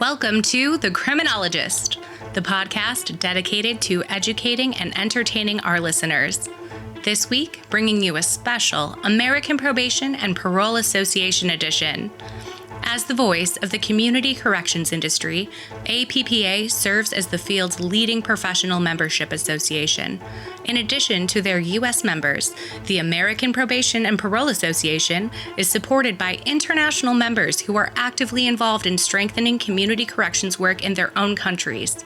Welcome to The Criminologist, the podcast dedicated to educating and entertaining our listeners. This week, bringing you a special American Probation and Parole Association edition. As the voice of the community corrections industry, APPA serves as the field's leading professional membership association. In addition to their U.S. members, the American Probation and Parole Association is supported by international members who are actively involved in strengthening community corrections work in their own countries.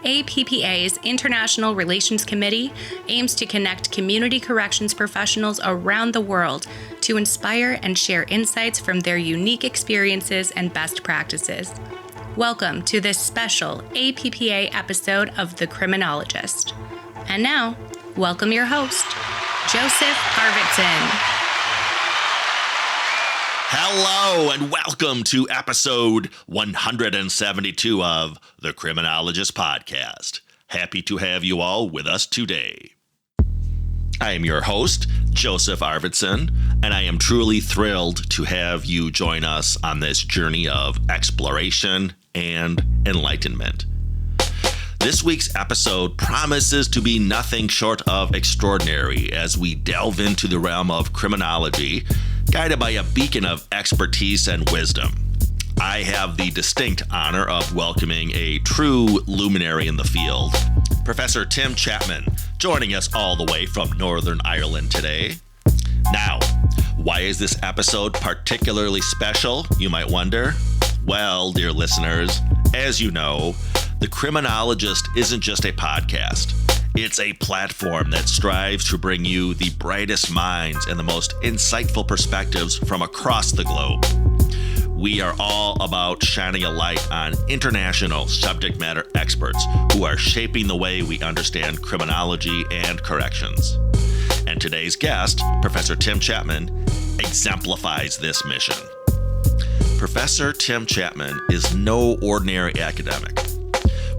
APPA's International Relations Committee aims to connect community corrections professionals around the world to inspire and share insights from their unique experiences and best practices. Welcome to this special APPA episode of The Criminologist. And now, welcome your host, Joseph Arvidsson. Hello and welcome to episode 172 of the Criminologist Podcast. Happy to have you all with us today. I am your host, Joseph Arvidsson, and I am truly thrilled to have you join us on this journey of exploration and enlightenment. This week's episode promises to be nothing short of extraordinary as we delve into the realm of criminology, guided by a beacon of expertise and wisdom. I have the distinct honor of welcoming a true luminary in the field, Professor Tim Chapman, joining us all the way from Northern Ireland today. Now, why is this episode particularly special, you might wonder? Well, dear listeners, as you know, The Criminologist isn't just a podcast. It's a platform that strives to bring you the brightest minds and the most insightful perspectives from across the globe. We are all about shining a light on international subject matter experts who are shaping the way we understand criminology and corrections. And today's guest, Professor Tim Chapman, exemplifies this mission. Professor Tim Chapman is no ordinary academic.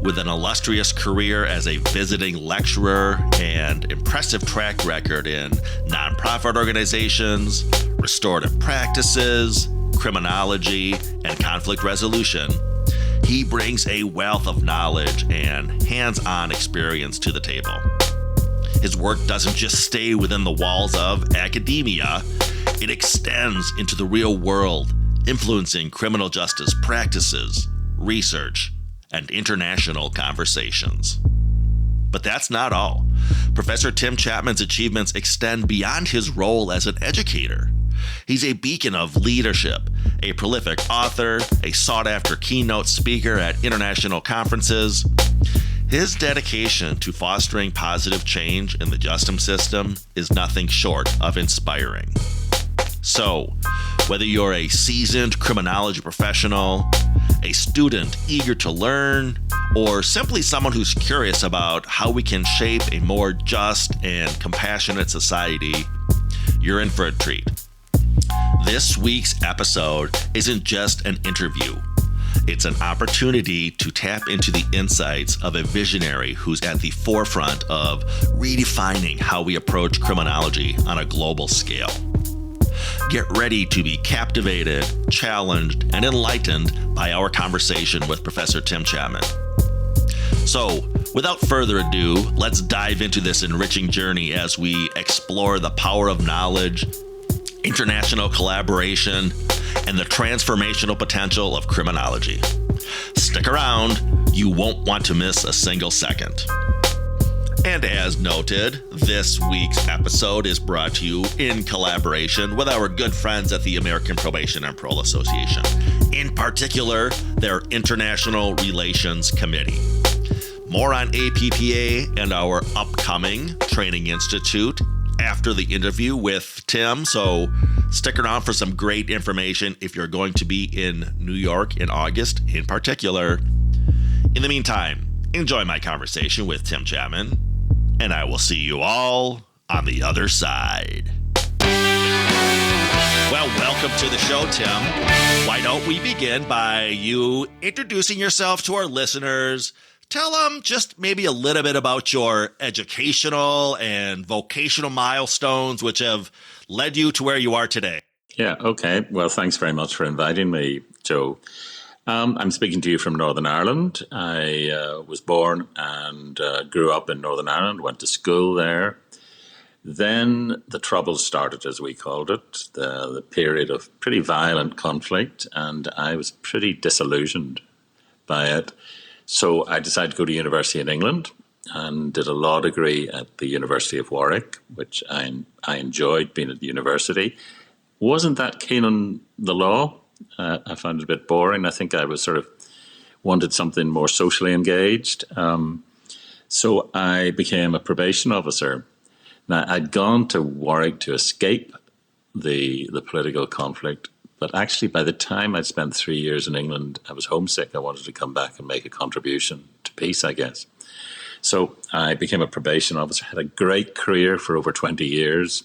With an illustrious career as a visiting lecturer and impressive track record in nonprofit organizations, restorative practices, criminology, and conflict resolution, he brings a wealth of knowledge and hands-on experience to the table. His work doesn't just stay within the walls of academia, it extends into the real world, influencing criminal justice practices, research, and international conversations. But that's not all. Professor Tim Chapman's achievements extend beyond his role as an educator. He's a beacon of leadership, a prolific author, a sought-after keynote speaker at international conferences. His dedication to fostering positive change in the justice system is nothing short of inspiring. So, whether you're a seasoned criminology professional, a student eager to learn, or simply someone who's curious about how we can shape a more just and compassionate society, you're in for a treat. This week's episode isn't just an interview. It's an opportunity to tap into the insights of a visionary who's at the forefront of redefining how we approach criminology on a global scale. Get ready to be captivated, challenged, and enlightened by our conversation with Professor Tim Chapman. So, without further ado, let's dive into this enriching journey as we explore the power of knowledge, international collaboration, and the transformational potential of criminology. Stick around, you won't want to miss a single second. And as noted, this week's episode is brought to you in collaboration with our good friends at the American Probation and Parole Association, in particular, their International Relations Committee. More on APPA and our upcoming training institute after the interview with Tim, so stick around for some great information if you're going to be in New York in August in particular. In the meantime, enjoy my conversation with Tim Chapman, and I will see you all on the other side. Well, welcome to the show, Tim. Why don't we begin by you introducing yourself to our listeners? Tell them just maybe a little bit about your educational and vocational milestones, which have led you to where you are today. Yeah, okay. Well, thanks very much for inviting me, Joe. I'm speaking to you from Northern Ireland. I was born and grew up in Northern Ireland, went to school there. Then the Troubles started, as we called it, the period of pretty violent conflict, and I was pretty disillusioned by it. So I decided to go to university in England and did a law degree at the University of Warwick, which I enjoyed being at the university. Wasn't that keen on the law. I found it a bit boring. I think I was sort of wanted something more socially engaged. So I became a probation officer. Now, I'd gone to Warwick to escape the political conflict, but actually by the time I'd spent 3 years in England, I was homesick. I wanted to come back and make a contribution to peace, I guess. So I became a probation officer, had a great career for over 20 years.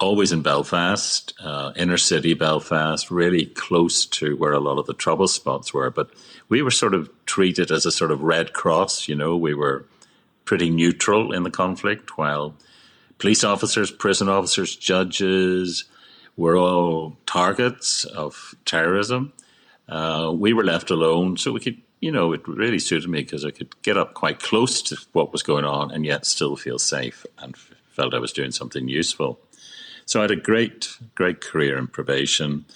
Always in Belfast, inner city Belfast, really close to where a lot of the trouble spots were. But we were sort of treated as a sort of Red Cross, we were pretty neutral in the conflict, while police officers, prison officers, judges were all targets of terrorism. We were left alone, so we could, it really suited me because I could get up quite close to what was going on and yet still feel safe and felt I was doing something useful. So I had a great career in probation.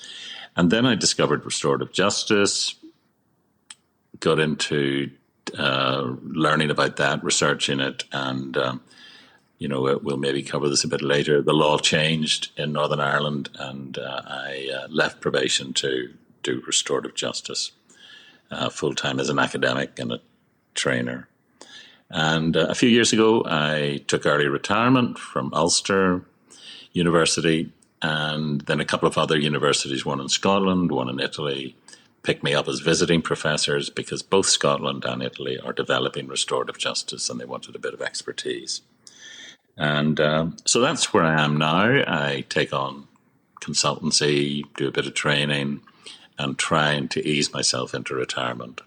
And then I discovered restorative justice, got into learning about that, researching it. And, we'll maybe cover this a bit later. The law changed in Northern Ireland and I left probation to do restorative justice full-time as an academic and a trainer. And a few years ago, I took early retirement from Ulster University, and then a couple of other universities, one in Scotland, one in Italy, picked me up as visiting professors because both Scotland and Italy are developing restorative justice and they wanted a bit of expertise. And so that's where I am now. I take on consultancy, do a bit of training, and trying to ease myself into retirement.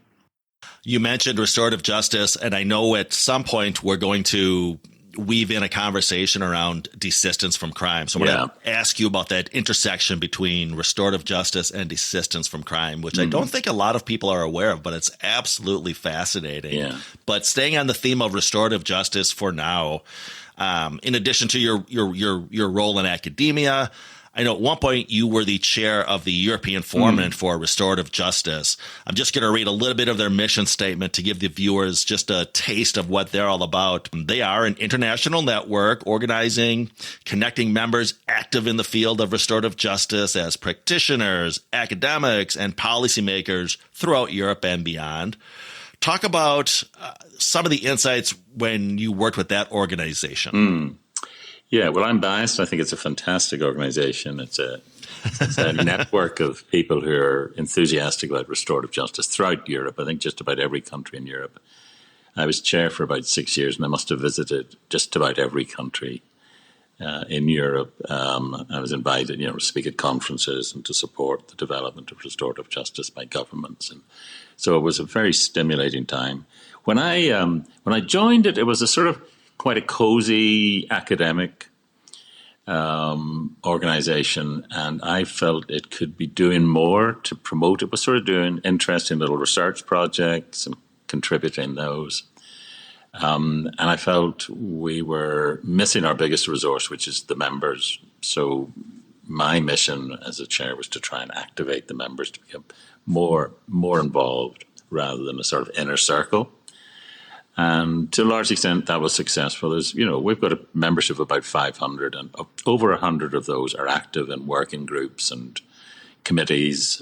You mentioned restorative justice, and I know at some point we're going to weave in a conversation around desistance from crime. So I'm going to ask you about that intersection between restorative justice and desistance from crime, which I don't think a lot of people are aware of, but it's absolutely fascinating. Yeah. But staying on the theme of restorative justice for now, in addition to your role in academia, I know at one point you were the chair of the European Forum for Restorative Justice. I'm just going to read a little bit of their mission statement to give the viewers just a taste of what they're all about. They are an international network organizing, connecting members active in the field of restorative justice as practitioners, academics, and policymakers throughout Europe and beyond. Talk about some of the insights when you worked with that organization. Yeah, well, I'm biased. I think it's a fantastic organization. It's a network of people who are enthusiastic about restorative justice throughout Europe. I think just about every country in Europe. I was chair for about 6 years, and I must have visited just about every country in Europe. I was invited, to speak at conferences and to support the development of restorative justice by governments, and so it was a very stimulating time. When I joined it, it was a sort of quite a cozy academic organization, and I felt it could be doing more to promote. It was sort of doing interesting little research projects and contributing those. And I felt we were missing our biggest resource, which is the members. So my mission as a chair was to try and activate the members to become more involved rather than a sort of inner circle. And to a large extent, that was successful. We've got a membership of about 500, and over 100 of those are active in working groups and committees.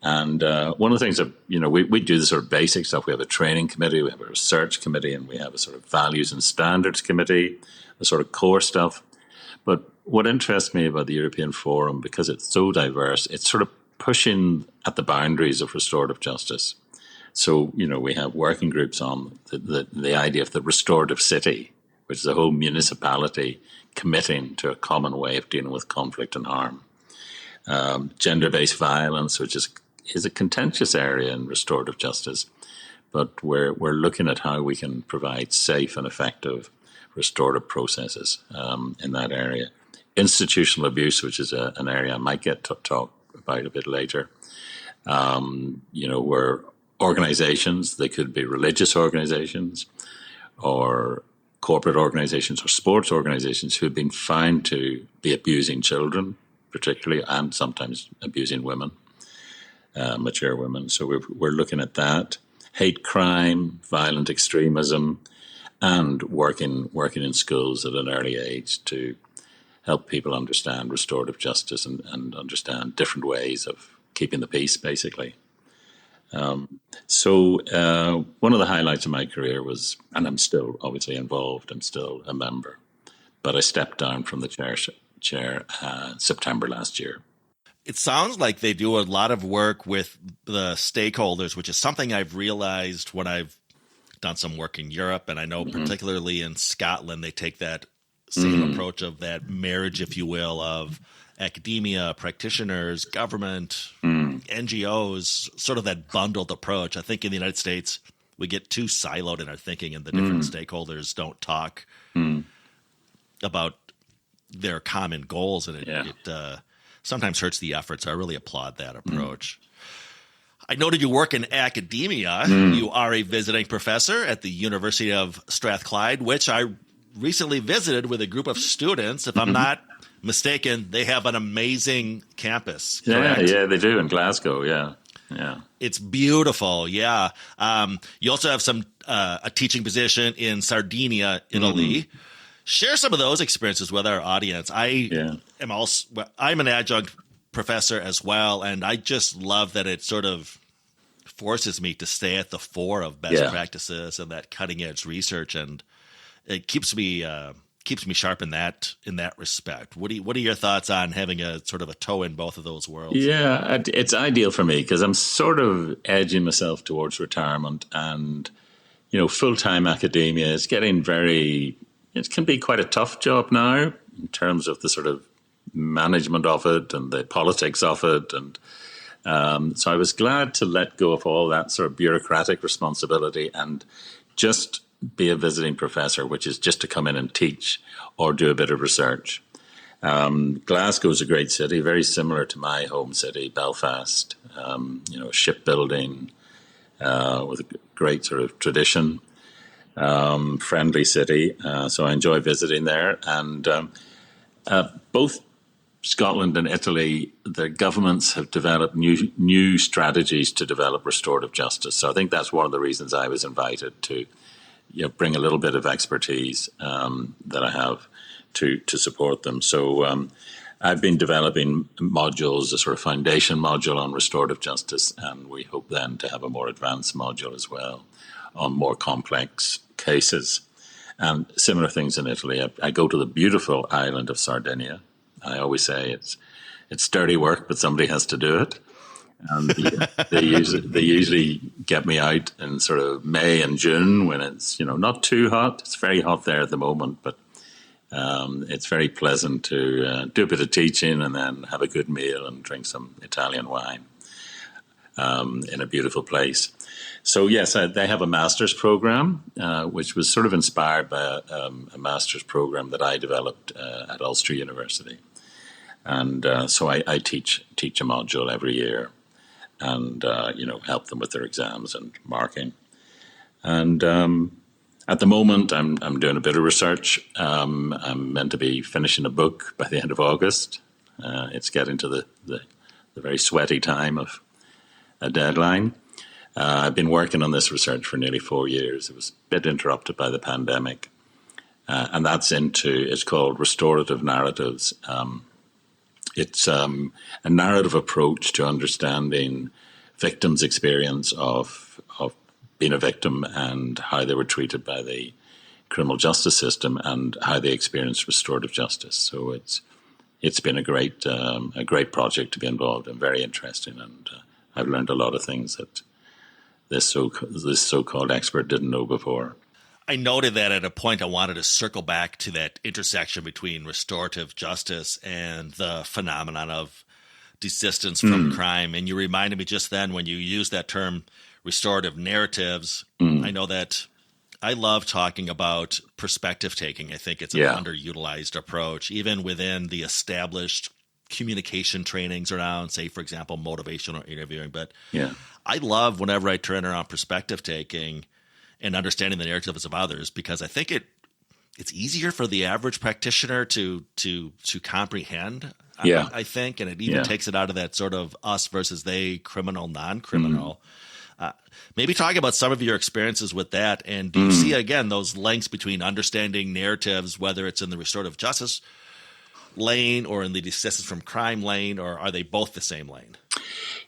And one of the things that, we do the sort of basic stuff. We have a training committee, we have a research committee, and we have a sort of values and standards committee, the sort of core stuff. But what interests me about the European Forum, because it's so diverse, it's sort of pushing at the boundaries of restorative justice. So, we have working groups on the idea of the restorative city, which is a whole municipality committing to a common way of dealing with conflict and harm. Gender-based violence, which is a contentious area in restorative justice, but we're looking at how we can provide safe and effective restorative processes in that area. Institutional abuse, which is an area I might get to talk about a bit later, were organizations. They could be religious organizations or corporate organizations or sports organizations who have been found to be abusing children, particularly, and sometimes abusing women, mature women. So we're looking at that. Hate crime, violent extremism, and working in schools at an early age to help people understand restorative justice and understand different ways of keeping the peace, basically. So one of the highlights of my career was, and I'm still obviously involved, I'm still a member, but I stepped down from the chair September last year. It sounds like they do a lot of work with the stakeholders, which is something I've realized when I've done some work in Europe. And I know particularly in Scotland, they take that same approach of that marriage, if you will, of academia, practitioners, government, NGOs, sort of that bundled approach. I think in the United States, we get too siloed in our thinking and the different stakeholders don't talk about their common goals. And it sometimes hurts the effort. So I really applaud that approach. I noted you work in academia. You are a visiting professor at the University of Strathclyde, which I recently visited with a group of students. If I'm not mistaken, they have an amazing campus. Correct? Yeah, they do in Glasgow. Yeah. It's beautiful. Yeah. You also have a teaching position in Sardinia, Italy. Share some of those experiences with our audience. I'm an adjunct professor as well, and I just love that it sort of forces me to stay at the fore of best practices and that cutting edge research, and it keeps me sharp in that respect. What are your thoughts on having a sort of a toe in both of those worlds? Yeah, it's ideal for me because I'm sort of edging myself towards retirement, and full-time academia is getting it can be quite a tough job now in terms of the sort of management of it and the politics of it. And so I was glad to let go of all that sort of bureaucratic responsibility and just be a visiting professor, which is just to come in and teach or do a bit of research. Glasgow is a great city, very similar to my home city, Belfast, shipbuilding with a great sort of tradition. Friendly city, so I enjoy visiting there. And both Scotland and Italy, their governments have developed new strategies to develop restorative justice. So I think that's one of the reasons I was invited to bring a little bit of expertise that I have to support them. So I've been developing modules, a sort of foundation module on restorative justice, and we hope then to have a more advanced module as well on more complex cases. And similar things in Italy. I go to the beautiful island of Sardinia. I always say it's dirty work, but somebody has to do it. And they usually get me out in sort of May and June when it's not too hot. It's very hot there at the moment, but it's very pleasant to do a bit of teaching and then have a good meal and drink some Italian wine in a beautiful place. So yes, they have a master's program, which was sort of inspired by a master's program that I developed at Ulster University. And so I teach a module every year and, help them with their exams and marking. And at the moment, I'm doing a bit of research. I'm meant to be finishing a book by the end of August. It's getting to the very sweaty time of a deadline. I've been working on this research for nearly 4 years. It was a bit interrupted by the pandemic. And it's called Restorative Narratives. It's a narrative approach to understanding victims' experience of being a victim and how they were treated by the criminal justice system and how they experienced restorative justice. So it's been a great project to be involved in, very interesting, and I've learned a lot of things that this so-called expert didn't know before. I noted that at a point I wanted to circle back to that intersection between restorative justice and the phenomenon of desistance from crime. And you reminded me just then when you used that term, restorative narratives. I know that I love talking about perspective taking. I think it's an underutilized approach, even within the established communication trainings around, say, for example, motivational interviewing. But Yeah. I love whenever I turn around perspective taking and understanding the narratives of others, because I think it's easier for the average practitioner to comprehend. Yeah. I think, and it even takes it out of that sort of us versus they, criminal, non-criminal. Maybe talk about some of your experiences with that, and do you see again those links between understanding narratives, whether it's in the restorative justice lane or in the desistance from crime lane, or are they both the same lane?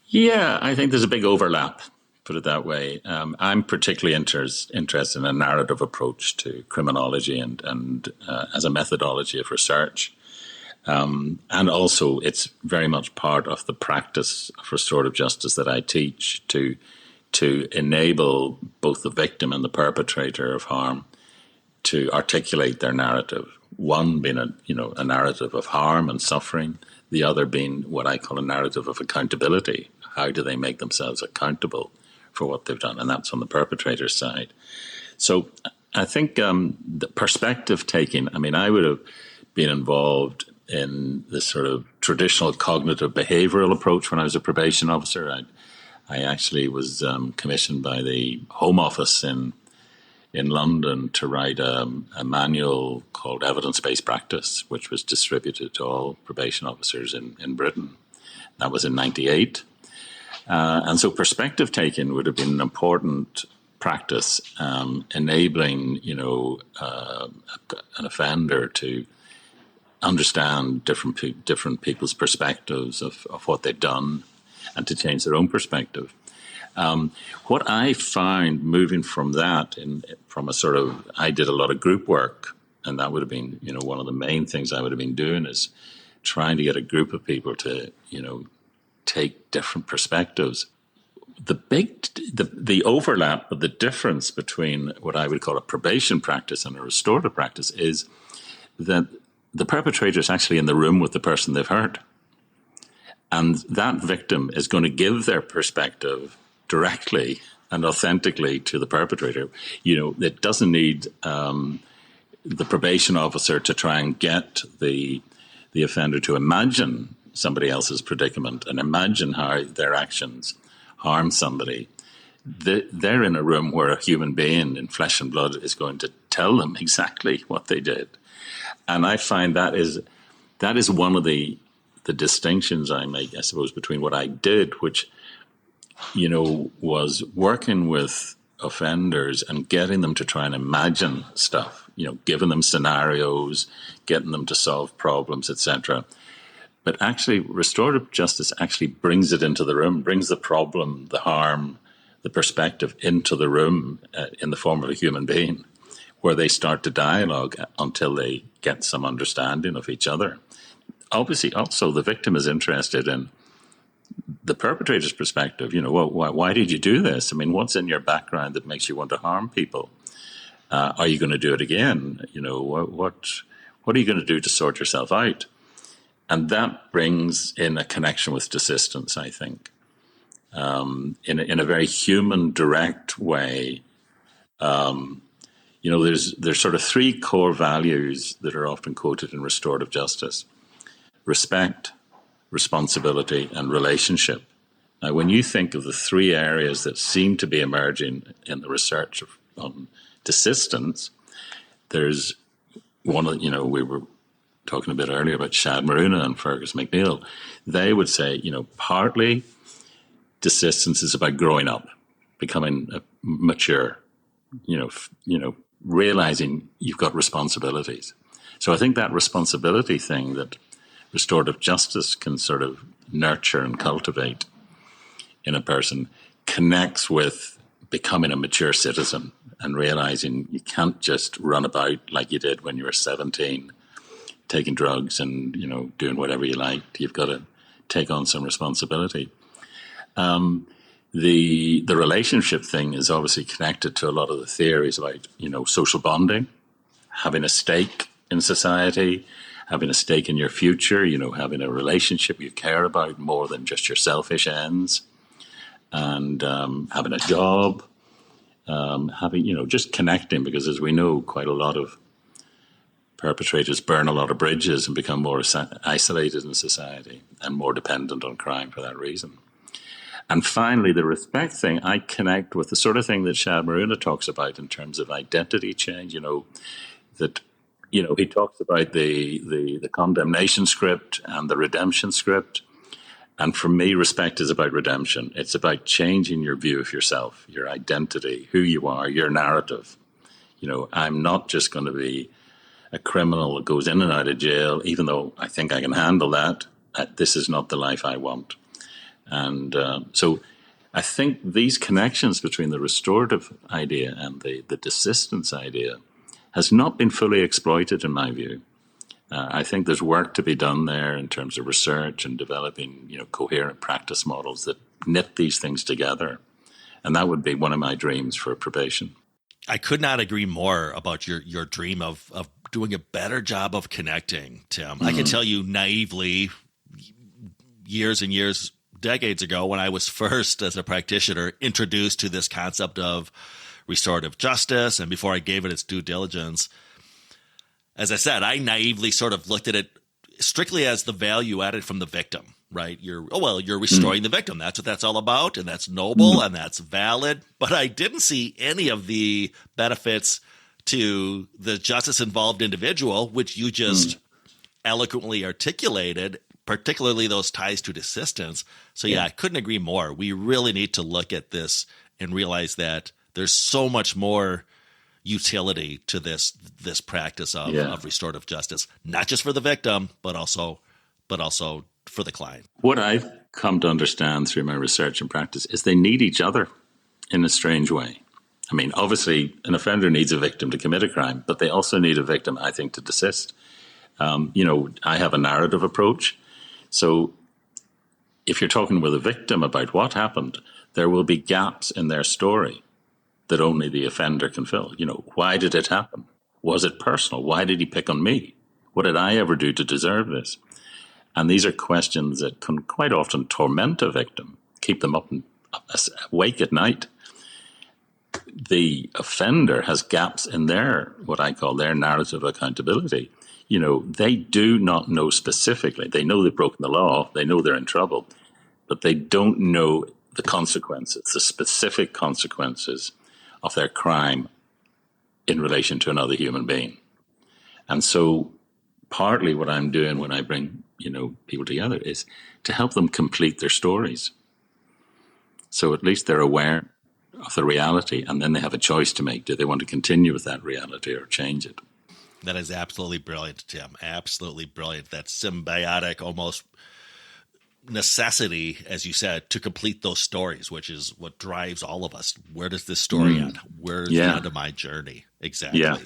Yeah, I think there's a big overlap, put it that way. I'm particularly interested in a narrative approach to criminology and as a methodology of research. And also, it's very much part of the practice of restorative justice that I teach to enable both the victim and the perpetrator of harm to articulate their narrative. One being a narrative of harm and suffering, the other being what I call a narrative of accountability. How do they make themselves accountable for what they've done? And that's on the perpetrator's side. So I think the perspective taking, I mean, I would have been involved in this sort of traditional cognitive behavioral approach when I was a probation officer. I actually was commissioned by the Home Office in London to write a manual called Evidence-Based Practice, which was distributed to all probation officers in Britain. That was in 1998. And so perspective taking would have been an important practice, enabling, an offender to understand different people's perspectives of what they've done and to change their own perspective. What I found moving from that, I did a lot of group work, and that would have been, one of the main things I would have been doing is trying to get a group of people to, take different perspectives. The overlap, but the difference between what I would call a probation practice and a restorative practice is that the perpetrator is actually in the room with the person they've hurt. And that victim is going to give their perspective directly and authentically to the perpetrator. It doesn't need the probation officer to try and get the offender to imagine somebody else's predicament and imagine how their actions harm somebody. They're in a room where a human being in flesh and blood is going to tell them exactly what they did. And I find that is one of the distinctions I make, I suppose, between what I did, which, was working with offenders and getting them to try and imagine stuff, giving them scenarios, getting them to solve problems, etc. But actually, restorative justice actually brings it into the room, brings the problem, the harm, the perspective into the room in the form of a human being, where they start to dialogue until they get some understanding of each other. Obviously, also, the victim is interested in the perpetrator's perspective. Why did you do this? I mean, what's in your background that makes you want to harm people? Are you going to do it again? What are you going to do to sort yourself out? And that brings in a connection with desistance, I think, in a very human, direct way. There's sort of three core values that are often quoted in restorative justice: respect, responsibility, and relationship. Now, when you think of the three areas that seem to be emerging in the research on desistance, there's one of, we were talking a bit earlier about Shad Maruna and Fergus McNeil. They would say, partly desistance is about growing up, becoming mature, realizing you've got responsibilities. So I think that responsibility thing that restorative justice can sort of nurture and cultivate in a person connects with becoming a mature citizen and realizing you can't just run about like you did when you were 17, taking drugs and, doing whatever you liked. You've got to take on some responsibility. The relationship thing is obviously connected to a lot of the theories about, social bonding, having a stake in society, having a stake in your future, having a relationship you care about more than just your selfish ends, and having a job, having, just connecting, because as we know, quite a lot of perpetrators burn a lot of bridges and become more isolated in society and more dependent on crime for that reason. And finally, the respect thing, I connect with the sort of thing that Shad Maruna talks about in terms of identity change, he talks about the condemnation script and the redemption script. And for me, respect is about redemption. It's about changing your view of yourself, your identity, who you are, your narrative. I'm not just going to be a criminal that goes in and out of jail, even though I think I can handle that. This is not the life I want. And so I think these connections between the restorative idea and the desistance idea has not been fully exploited, in my view. I think there's work to be done there in terms of research and developing, coherent practice models that knit these things together. And that would be one of my dreams for probation. I could not agree more about your dream of doing a better job of connecting, Tim. Mm-hmm. I can tell you naively, years and years, decades ago, when I was first, as a practitioner, introduced to this concept of restorative justice, and before I gave it its due diligence, as I said, I naively sort of looked at it strictly as the value added from the victim, right? You're restoring the victim. That's what that's all about, and that's noble, and that's valid. But I didn't see any of the benefits to the justice-involved individual, which you just eloquently articulated, particularly those ties to desistance. So I couldn't agree more. We really need to look at this and realize that there's so much more utility to this practice of restorative justice, not just for the victim, but also for the client. What I've come to understand through my research and practice is they need each other in a strange way. I mean, obviously, an offender needs a victim to commit a crime, but they also need a victim, I think, to desist. I have a narrative approach. So if you're talking with a victim about what happened, there will be gaps in their story that only the offender can fill. Why did it happen? Was it personal? Why did he pick on me? What did I ever do to deserve this? And these are questions that can quite often torment a victim, keep them up and awake at night. The offender has gaps in their, what I call their narrative accountability. They do not know specifically. They know they've broken the law. They know they're in trouble, but they don't know the consequences, the specific consequences of their crime in relation to another human being. And so partly what I'm doing when I bring, people together is to help them complete their stories. So at least they're aware of the reality, and then they have a choice to make. Do they want to continue with that reality or change it? That is absolutely brilliant, Tim. Absolutely brilliant. That symbiotic, almost necessity, as you said, to complete those stories, which is what drives all of us. Where does this story end? Where's the end of my journey? Exactly. Yeah.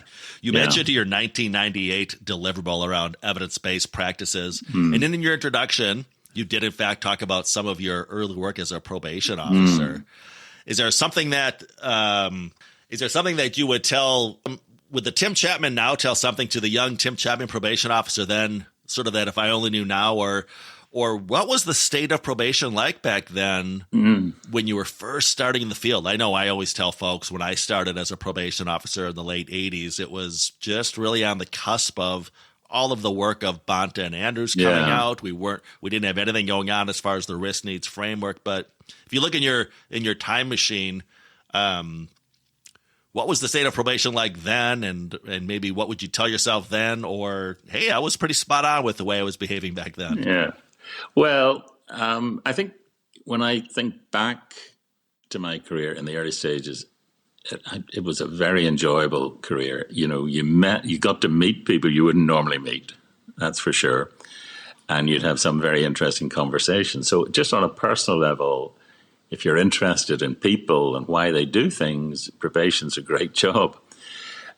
You mentioned your 1998 deliverable around evidence-based practices. And in your introduction, you did, in fact, talk about some of your early work as a probation officer. Is there something that you would tell, would the Tim Chapman now tell something to the young Tim Chapman probation officer then, sort of that if I only knew now, or what was the state of probation like back then when you were first starting in the field? I know I always tell folks when I started as a probation officer in the late 80s, it was just really on the cusp of all of the work of Bonta and Andrews coming out. We didn't have anything going on as far as the risk needs framework. But if you look in your time machine, what was the state of probation like then? And maybe what would you tell yourself then? Or, hey, I was pretty spot on with the way I was behaving back then. Yeah. Well, I think when I think back to my career in the early stages, it was a very enjoyable career. You got to meet people you wouldn't normally meet, that's for sure. And you'd have some very interesting conversations. So just on a personal level, if you're interested in people and why they do things, probation's a great job.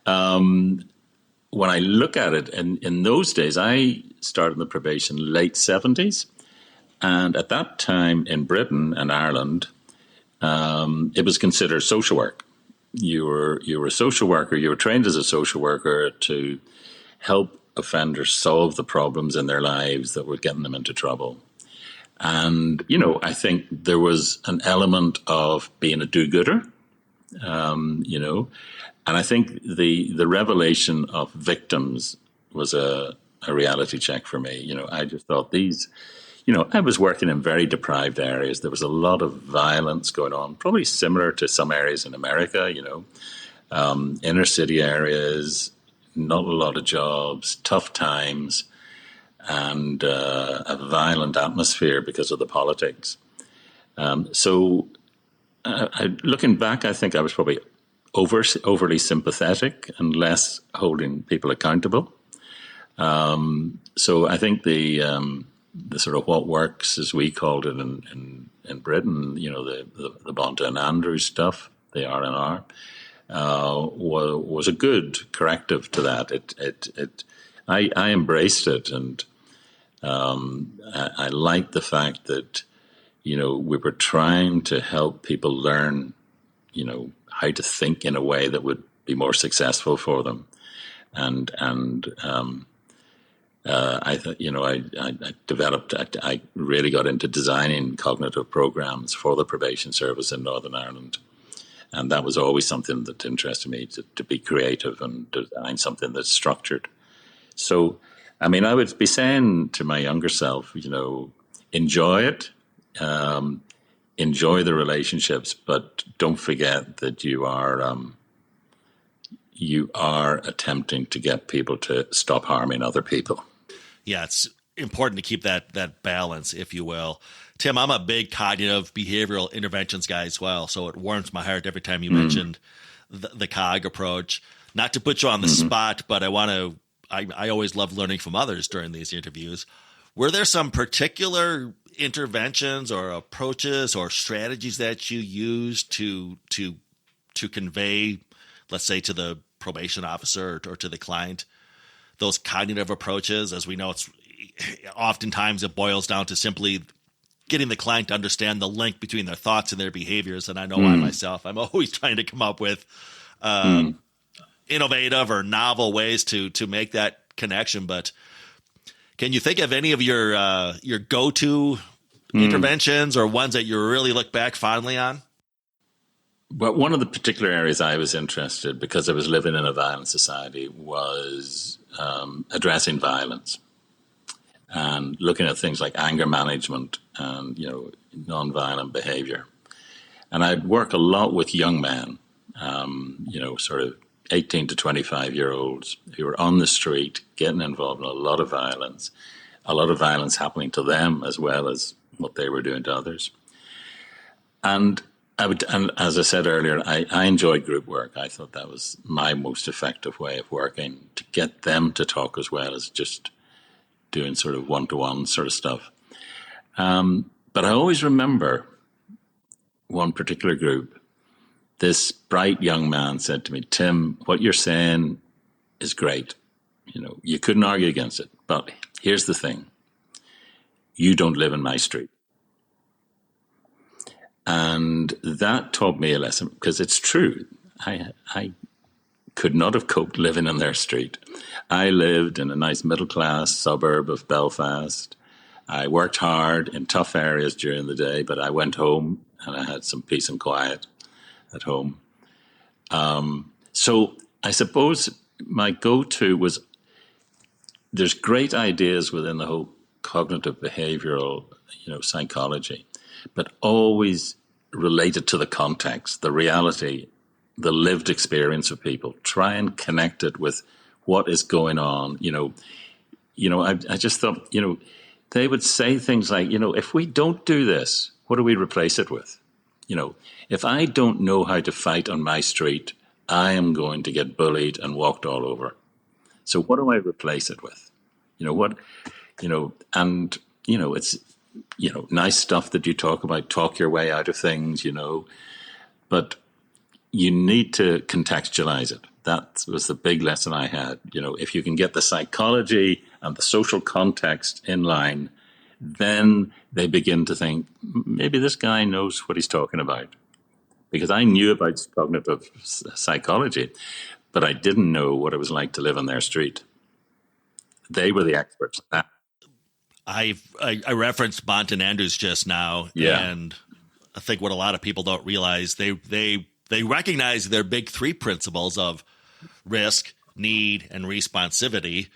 When I look at it, in those days, I started in the probation late 70s. And at that time in Britain and Ireland, it was considered social work. You were a social worker. You were trained as a social worker to help offenders solve the problems in their lives that were getting them into trouble. And, I think there was an element of being a do-gooder, and I think the revelation of victims was a reality check for me. I just thought I was working in very deprived areas. There was a lot of violence going on, probably similar to some areas in America, inner city areas, not a lot of jobs, tough times, and a violent atmosphere because of the politics. Looking back, I think I was probably overly sympathetic and less holding people accountable. So I think the sort of what works, as we called it in Britain, the Bonta and Andrews stuff, the R&R, was a good corrective to that. I embraced it, and I liked the fact that we were trying to help people learn, how to think in a way that would be more successful for them, and I thought, I developed. I really got into designing cognitive programs for the probation service in Northern Ireland, and that was always something that interested me, to be creative and design something that's structured. So, I mean, I would be saying to my younger self, enjoy it, enjoy the relationships, but don't forget that you are attempting to get people to stop harming other people. Yeah, it's important to keep that balance, if you will. Tim, I'm a big cognitive behavioral interventions guy as well, so it warms my heart every time you mentioned the COG approach. Not to put you on the spot, but I always love learning from others during these interviews. Were there some particular interventions or approaches or strategies that you used to convey, let's say, to the probation officer or to the client, those cognitive approaches? As we know, oftentimes it boils down to simply getting the client to understand the link between their thoughts and their behaviors. And I know I myself, I'm always trying to come up with innovative or novel ways to make that connection. But can you think of any of your go-to interventions or ones that you really look back fondly on? Well, one of the particular areas I was interested, because I was living in a violent society, was addressing violence and looking at things like anger management and, nonviolent behavior. And I'd work a lot with young men, sort of 18 to 25-year-olds who were on the street getting involved in a lot of violence happening to them as well as what they were doing to others. And as I said earlier, I enjoyed group work. I thought that was my most effective way of working, to get them to talk as well as just doing sort of one-to-one sort of stuff. But I always remember one particular group. This bright young man said to me, "Tim, what you're saying is great. You couldn't argue against it. But here's the thing. You don't live in my street." And that taught me a lesson, because it's true. I could not have coped living in their street. I lived in a nice middle-class suburb of Belfast. I worked hard in tough areas during the day, but I went home and I had some peace and quiet at home. So I suppose my go-to was, there's great ideas within the whole cognitive behavioral, psychology, but always related to the context, the reality, the lived experience of people. Try and connect it with what is going on. I just thought, they would say things like, if we don't do this, what do we replace it with? If I don't know how to fight on my street, I am going to get bullied and walked all over. So what do I replace it with? It's, nice stuff that you talk about, talk your way out of things, but you need to contextualize it. That was the big lesson I had. If you can get the psychology and the social context in line, then they begin to think, maybe this guy knows what he's talking about. Because I knew about cognitive psychology, but I didn't know what it was like to live on their street. They were the experts. I referenced Bonta and Andrews just now, and I think what a lot of people don't realize, they recognize their big three principles of risk, need, and responsivity,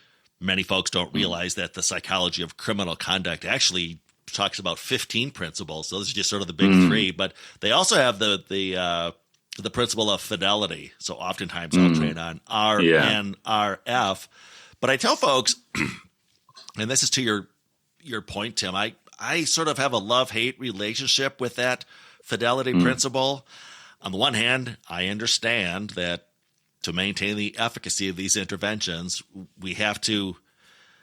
many folks don't realize that the psychology of criminal conduct actually talks about 15 principles. So those are just sort of the big three, but they also have the principle of fidelity. So oftentimes I'll train on RNRF, but I tell folks, and this is to your point, Tim, I sort of have a love-hate relationship with that fidelity principle. On the one hand, I understand that to maintain the efficacy of these interventions, we have to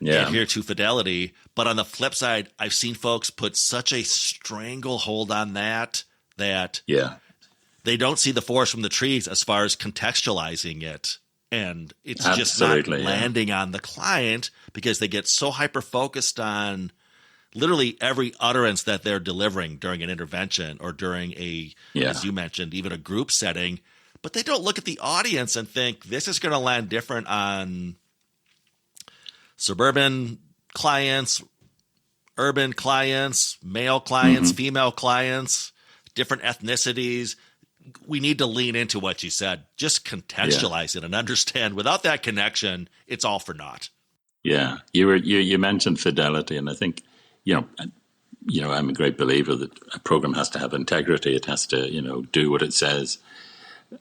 adhere to fidelity. But on the flip side, I've seen folks put such a stranglehold on that they don't see the forest from the trees as far as contextualizing it. And it's just not landing on the client because they get so hyper-focused on literally every utterance that they're delivering during an intervention or during as you mentioned, even a group setting. But they don't look at the audience and think this is going to land different on suburban clients, urban clients, male clients, female clients, different ethnicities. We need to lean into what you said. Just contextualize it and understand. Without that connection, it's all for naught. Yeah, you mentioned fidelity, and I think I'm a great believer that a program has to have integrity. It has to do what it says,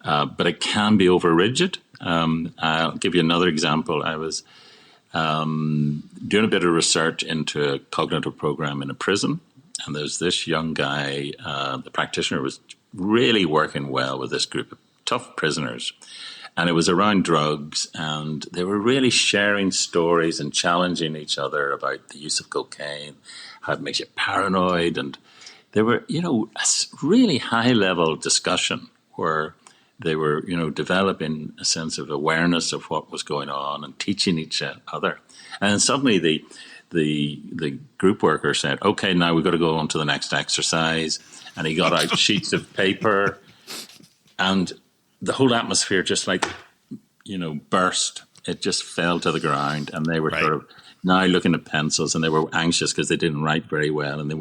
but it can be over rigid. I'll give you another example. I was doing a bit of research into a cognitive program in a prison, and there's this young guy. The practitioner was really working well with this group of tough prisoners. And it was around drugs, and they were really sharing stories and challenging each other about the use of cocaine, how it makes you paranoid. And they were, a really high-level discussion where they were, developing a sense of awareness of what was going on and teaching each other. And then suddenly the group worker said, okay, now we've got to go on to the next exercise. And he got out sheets of paper, and the whole atmosphere just burst. It just fell to the ground, and they were sort of now looking at pencils, and they were anxious because they didn't write very well, and they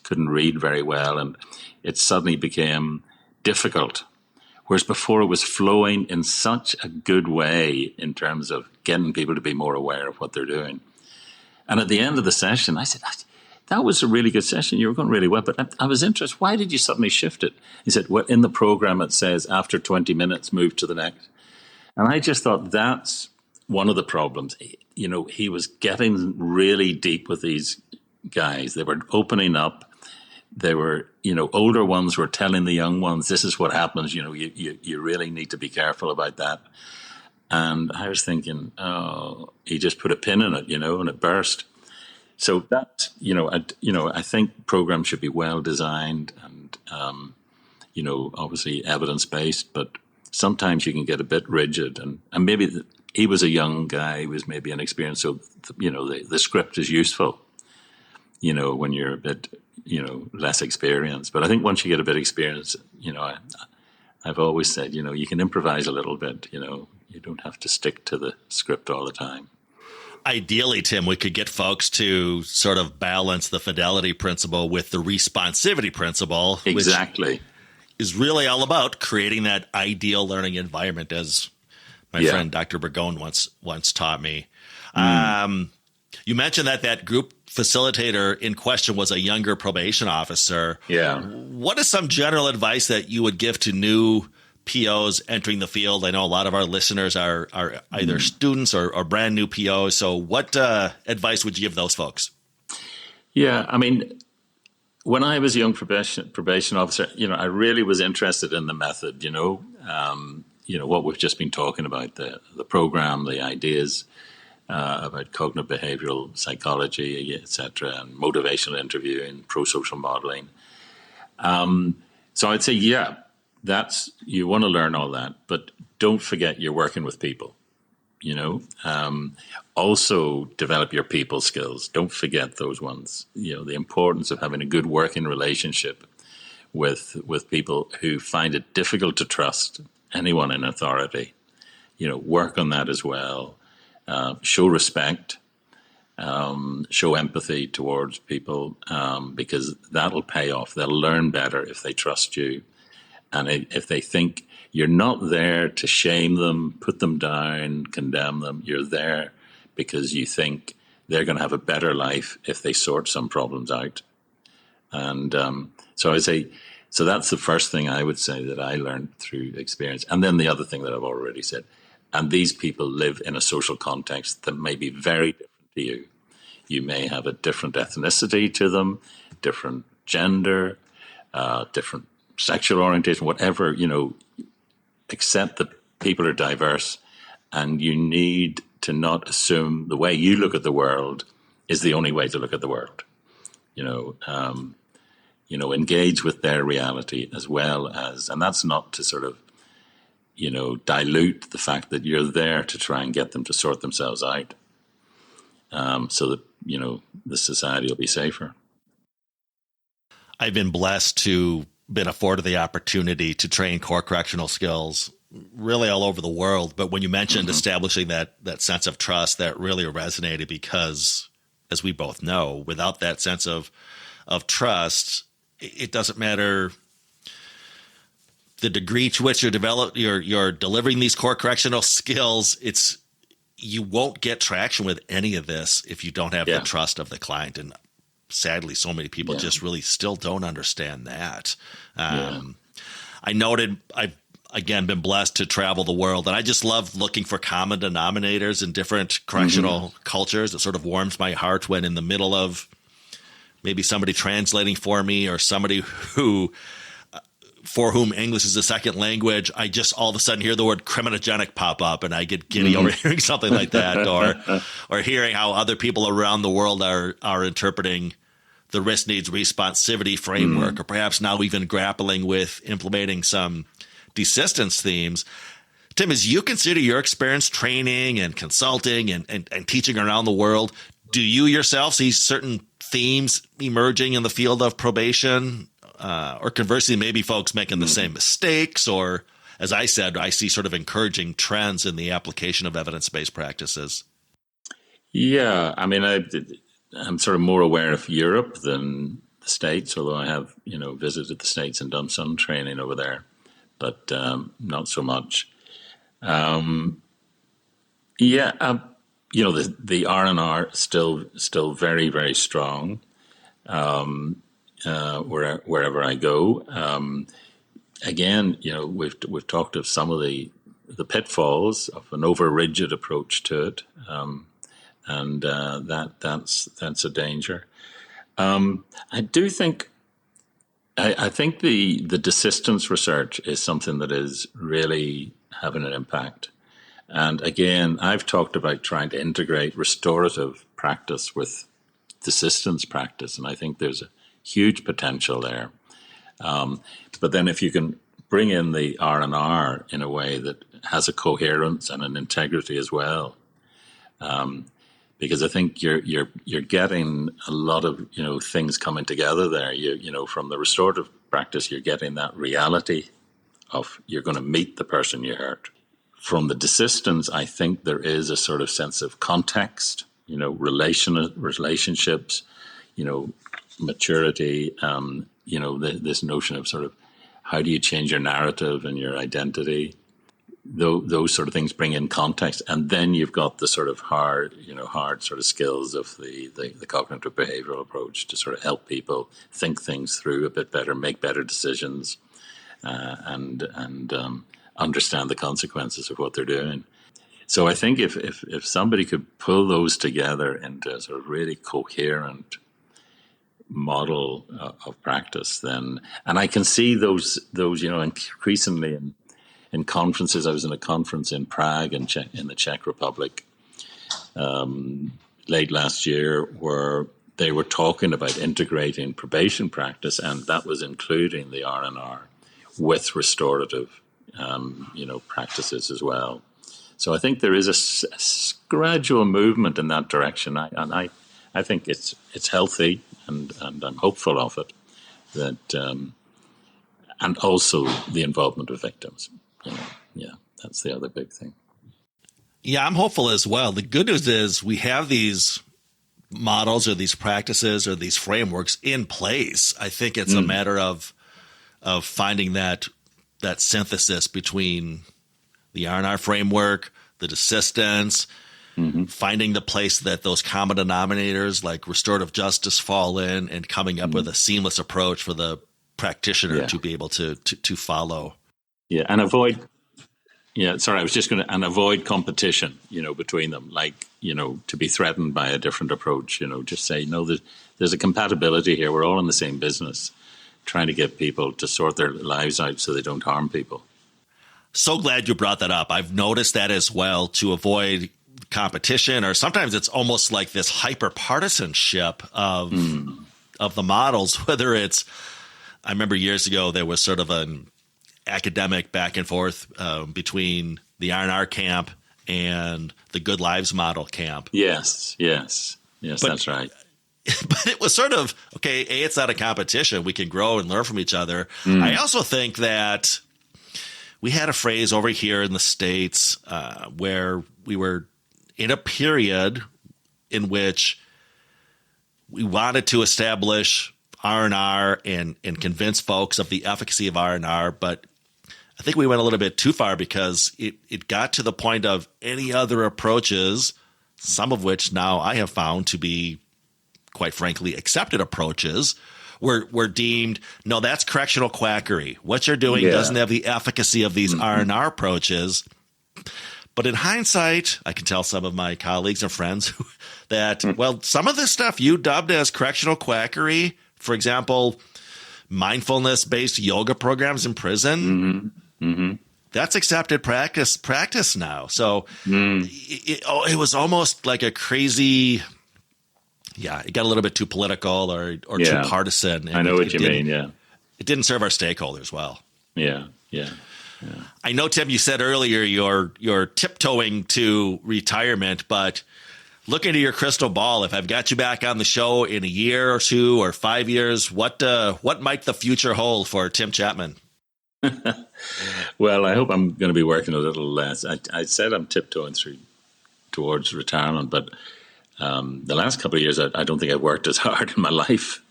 couldn't read very well, and it suddenly became difficult. Whereas before it was flowing in such a good way in terms of getting people to be more aware of what they're doing. And at the end of the session, I said, that was a really good session. You were going really well, but I was interested. Why did you suddenly shift it? He said, well, in the program, it says after 20 minutes, move to the next. And I just thought that's one of the problems. He was getting really deep with these guys. They were opening up. They were, older ones were telling the young ones, this is what happens. You really need to be careful about that. And I was thinking, he just put a pin in it, and it burst. So that, I think programs should be well designed and, obviously evidence-based, but sometimes you can get a bit rigid. And maybe he was a young guy, he was maybe inexperienced, so, the script is useful, when you're a bit, less experienced. But I think once you get a bit experienced, I've always said, you can improvise a little bit, you don't have to stick to the script all the time. Ideally, Tim, we could get folks to sort of balance the fidelity principle with the responsivity principle. Exactly. Which is really all about creating that ideal learning environment, as my friend Dr. Burgone once taught me. You mentioned that group facilitator in question was a younger probation officer. Yeah. What is some general advice that you would give to new POs entering the field? I know a lot of our listeners are either students or brand new POs. So what advice would you give those folks? Yeah, I mean, when I was a young probation officer, I really was interested in the method, what we've just been talking about, the program, the ideas about cognitive behavioral psychology, etc., and motivational interviewing, pro-social modeling. So I'd say, you want to learn all that, but don't forget you're working with people, also develop your people skills. Don't forget those ones, the importance of having a good working relationship with people who find it difficult to trust anyone in authority, work on that as well. Show respect, show empathy towards people, because that'll pay off. They'll learn better if they trust you. And if they think you're not there to shame them, put them down, condemn them, you're there because you think they're going to have a better life if they sort some problems out. And so I would say, so that's the first thing I would say that I learned through experience. And then the other thing that I've already said, and these people live in a social context that may be very different to you. You may have a different ethnicity to them, different gender, different sexual orientation, whatever, accept that people are diverse, and you need to not assume the way you look at the world is the only way to look at the world. Engage with their reality as well as, and that's not to sort of, dilute the fact that you're there to try and get them to sort themselves out, so that, the society will be safer. I've been blessed to been afforded the opportunity to train core correctional skills really all over the world. But when you mentioned establishing that sense of trust, that really resonated because, as we both know, without that sense of trust, it doesn't matter the degree to which you're delivering these core correctional skills. You won't get traction with any of this if you don't have the trust of the client. And sadly, so many people just really still don't understand that. I noted I've, again, been blessed to travel the world, and I just love looking for common denominators in different correctional cultures. It sort of warms my heart when in the middle of maybe somebody translating for me or somebody for whom English is a second language, I just all of a sudden hear the word criminogenic pop up, and I get giddy over hearing something like that, or hearing how other people around the world are interpreting the risk needs responsivity framework, or perhaps now even grappling with implementing some desistance themes. Tim, as you consider your experience training and consulting and teaching around the world, do you yourself see certain themes emerging in the field of probation? Or conversely, maybe folks making the same mistakes, or, as I said, I see sort of encouraging trends in the application of evidence-based practices. Yeah, I mean, I'm sort of more aware of Europe than the States, although I have, visited the States and done some training over there, but not so much. The R&R still very, very strong. Wherever I go, again, we've talked of some of the pitfalls of an over rigid approach to it, and that's a danger. I do think I think the desistance research is something that is really having an impact. And again, I've talked about trying to integrate restorative practice with desistance practice, and I think there's a huge potential there. But then if you can bring in the R&R in a way that has a coherence and an integrity as well, because I think you're getting a lot of things coming together there. From the restorative practice, you're getting that reality of you're going to meet the person you hurt. From the desistance, I think there is a sort of sense of context, relationships, maturity, this notion of sort of how do you change your narrative and your identity. Those sort of things bring in context, and then you've got the sort of hard sort of skills of the cognitive behavioral approach to sort of help people think things through a bit better, make better decisions, and understand the consequences of what they're doing. So I think if somebody could pull those together into a sort of really coherent model of practice, then, and I can see those increasingly in conferences. I was in a conference in Prague in the Czech Republic late last year, where they were talking about integrating probation practice, and that was including the R&R with restorative practices as well. So I think there is a gradual movement in that direction, and I think it's healthy, and I'm hopeful of it. That and also the involvement of victims. That's the other big thing. Yeah, I'm hopeful as well. The good news is we have these models or these practices or these frameworks in place. I think it's a matter of finding that synthesis between the R&R framework, the desistance, finding the place that those common denominators like restorative justice fall in, and coming up with a seamless approach for the practitioner to be able to follow. Yeah, and avoid. Yeah, sorry, I was just going to, and avoid competition, between them, like, to be threatened by a different approach, just say, no, there's a compatibility here. We're all in the same business, trying to get people to sort their lives out so they don't harm people. So glad you brought that up. I've noticed that as well, to avoid competition, or sometimes it's almost like this hyper partisanship of the models, whether it's, I remember years ago, there was sort of an academic back and forth between the R&R camp and the Good Lives model camp. Yes, that's right. But it was sort of, okay, A, it's not a competition. We can grow and learn from each other. I also think that we had a phrase over here in the States where we were in a period in which we wanted to establish R&R and convince folks of the efficacy of R&R, but I think we went a little bit too far, because it got to the point of any other approaches, some of which now I have found to be, quite frankly, accepted approaches, were deemed, no, that's correctional quackery. What you're doing doesn't have the efficacy of these R&R approaches. But in hindsight, I can tell some of my colleagues and friends that, well, some of this stuff you dubbed as correctional quackery, for example, mindfulness-based yoga programs in prison, that's accepted practice now. So it was almost like a crazy, it got a little bit too political or too partisan. I know what you mean, It didn't serve our stakeholders well. Yeah. I know, Tim, you said earlier you're tiptoeing to retirement, but look into your crystal ball. If I've got you back on the show in a year or 2 or 5 years, what might the future hold for Tim Chapman? Well, I hope I'm going to be working a little less. I said I'm tiptoeing towards retirement, but the last couple of years, I don't think I've worked as hard in my life.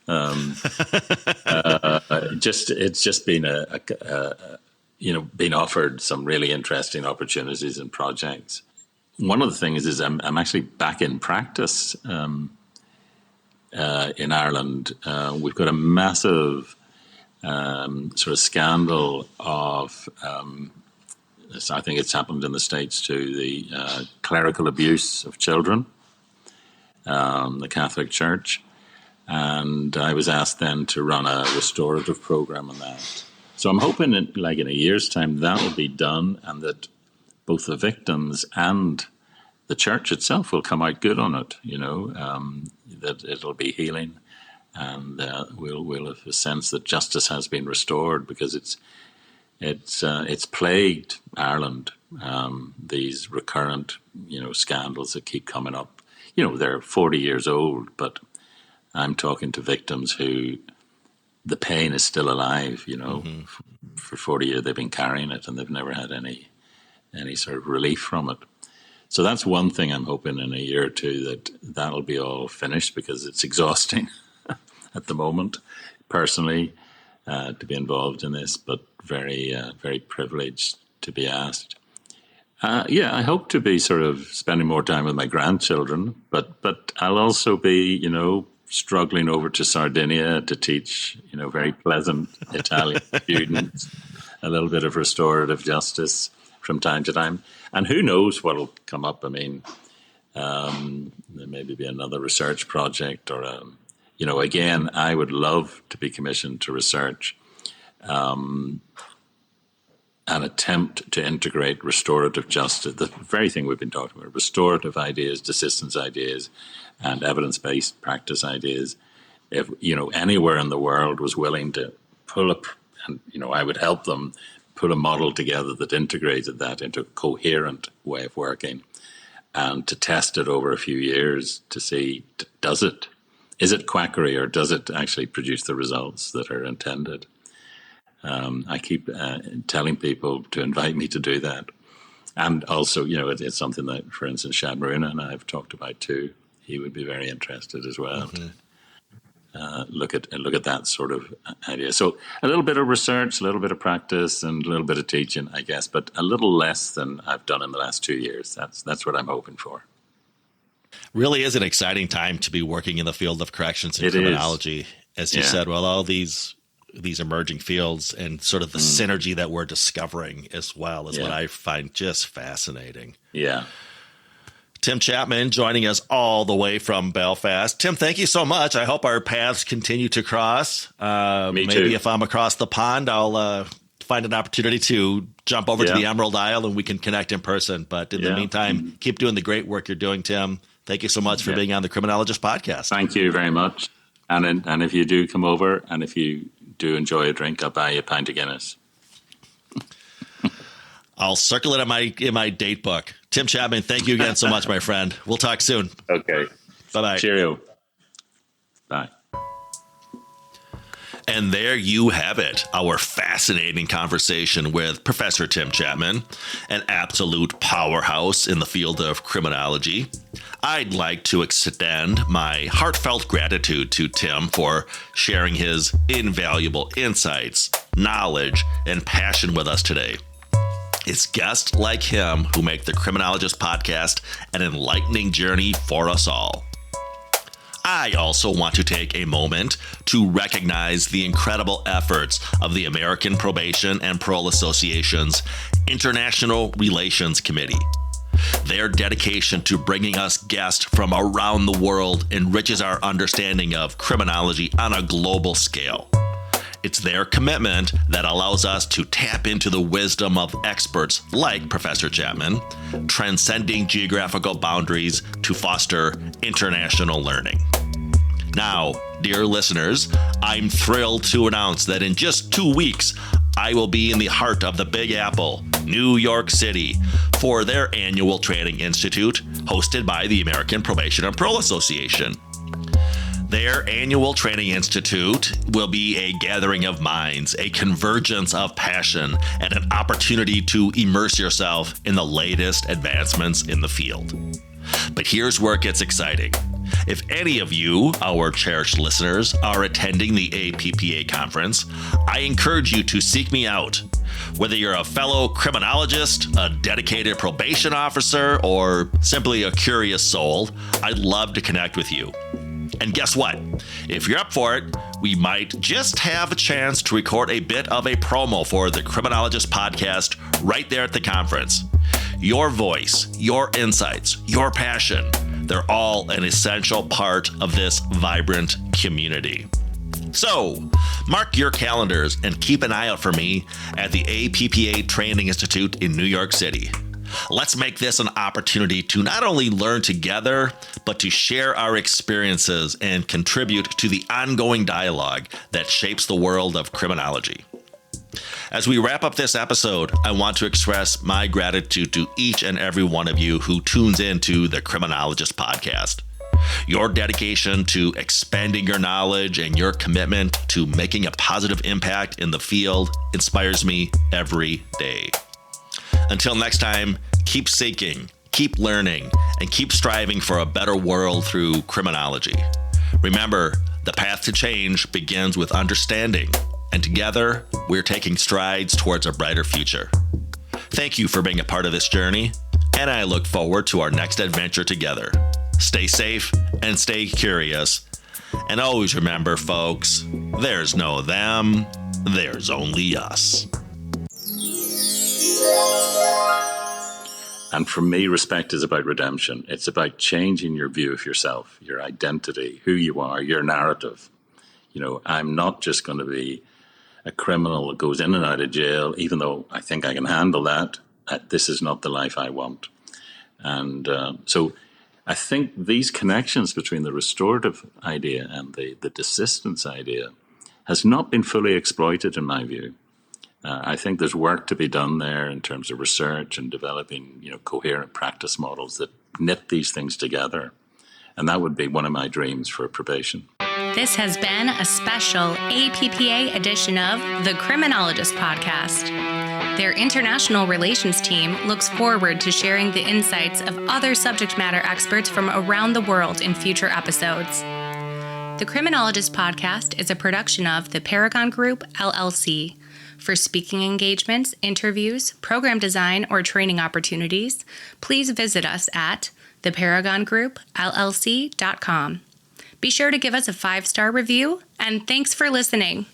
It's just been being offered some really interesting opportunities and projects. One of the things is I'm actually back in practice in Ireland. We've got a massive sort of scandal of, I think it's happened in the States too, the clerical abuse of children, the Catholic Church. And I was asked then to run a restorative program on that. So I'm hoping in a year's time that will be done, and that both the victims and the church itself will come out good on it, that it'll be healing, and we'll have a sense that justice has been restored, because it's plagued Ireland, these recurrent, scandals that keep coming up. They're 40 years old, but I'm talking to victims who the pain is still alive, For 40 years they've been carrying it, and they've never had any sort of relief from it. So that's one thing I'm hoping in a year or two that'll be all finished, because it's exhausting at the moment, personally, to be involved in this, but very, very privileged to be asked. I hope to be sort of spending more time with my grandchildren, but I'll also be, struggling over to Sardinia to teach, very pleasant Italian students a little bit of restorative justice from time to time. And who knows what will come up. I mean, there may be another research project, or, again, I would love to be commissioned to research an attempt to integrate restorative justice, the very thing we've been talking about, restorative ideas, desistance ideas, and evidence-based practice ideas. If, anywhere in the world was willing to pull up, and, I would help them put a model together that integrated that into a coherent way of working, and to test it over a few years to see, is it quackery, or does it actually produce the results that are intended? I keep telling people to invite me to do that. And also, it's something that, for instance, Shad Maruna and I have talked about too. He would be very interested as well. To look at that sort of idea. So a little bit of research, a little bit of practice, and a little bit of teaching, I guess, but a little less than I've done in the last 2 years. That's what I'm hoping for. Really is an exciting time to be working in the field of corrections and It criminology. is. As you said, well, all these emerging fields and sort of the synergy that we're discovering as well is what I find just fascinating. Yeah. Tim Chapman joining us all the way from Belfast. Tim, thank you so much. I hope our paths continue to cross. Me too. Maybe if I'm across the pond, I'll find an opportunity to jump over to the Emerald Isle and we can connect in person. But in the meantime, keep doing the great work you're doing, Tim. Thank you so much for being on the Criminologist Podcast. Thank you very much. And if you do come over and if you do enjoy a drink, I'll buy you a pint of Guinness. I'll circle it in my date book. Tim Chapman, thank you again so much, my friend. We'll talk soon. Okay. Bye-bye. Cheerio. Bye. And there you have it, our fascinating conversation with Professor Tim Chapman, an absolute powerhouse in the field of criminology. I'd like to extend my heartfelt gratitude to Tim for sharing his invaluable insights, knowledge, and passion with us today. It's guests like him who make the Criminologist Podcast an enlightening journey for us all. I also want to take a moment to recognize the incredible efforts of the American Probation and Parole Association's International Relations Committee. Their dedication to bringing us guests from around the world enriches our understanding of criminology on a global scale. It's their commitment that allows us to tap into the wisdom of experts like Professor Chapman, transcending geographical boundaries to foster international learning. Now, dear listeners, I'm thrilled to announce that in just 2 weeks, I will be in the heart of the Big Apple, New York City, for their annual training institute hosted by the American Probation and Parole Association. Their annual training institute will be a gathering of minds, a convergence of passion, and an opportunity to immerse yourself in the latest advancements in the field. But here's where it gets exciting. If any of you, our cherished listeners, are attending the APPA conference, I encourage you to seek me out. Whether you're a fellow criminologist, a dedicated probation officer, or simply a curious soul, I'd love to connect with you. And guess what? If you're up for it, we might just have a chance to record a bit of a promo for the Criminologist Podcast right there at the conference. Your voice, your insights, your passion, they're all an essential part of this vibrant community. So, mark your calendars and keep an eye out for me at the APPA Training Institute in New York City. Let's make this an opportunity to not only learn together, but to share our experiences and contribute to the ongoing dialogue that shapes the world of criminology. As we wrap up this episode, I want to express my gratitude to each and every one of you who tunes into the Criminologist Podcast. Your dedication to expanding your knowledge and your commitment to making a positive impact in the field inspires me every day. Until next time, keep seeking, keep learning, and keep striving for a better world through criminology. Remember, the path to change begins with understanding, and together, we're taking strides towards a brighter future. Thank you for being a part of this journey, and I look forward to our next adventure together. Stay safe and stay curious. And always remember, folks, there's no them, there's only us. And for me, respect is about redemption. It's about changing your view of yourself, your identity, who you are, your narrative. You know, I'm not just going to be a criminal that goes in and out of jail, even though I think I can handle that. This is not the life I want. And so I think these connections between the restorative idea and the desistance idea has not been fully exploited in my view. I think there's work to be done there in terms of research and developing, coherent practice models that knit these things together. And that would be one of my dreams for probation. This has been a special APPA edition of the Criminologist Podcast. Their international relations team looks forward to sharing the insights of other subject matter experts from around the world in future episodes. The Criminologist Podcast is a production of the Paragon Group, LLC. For speaking engagements, interviews, program design, or training opportunities, please visit us at theparagongroup.llc.com. Be sure to give us a 5-star review, and thanks for listening.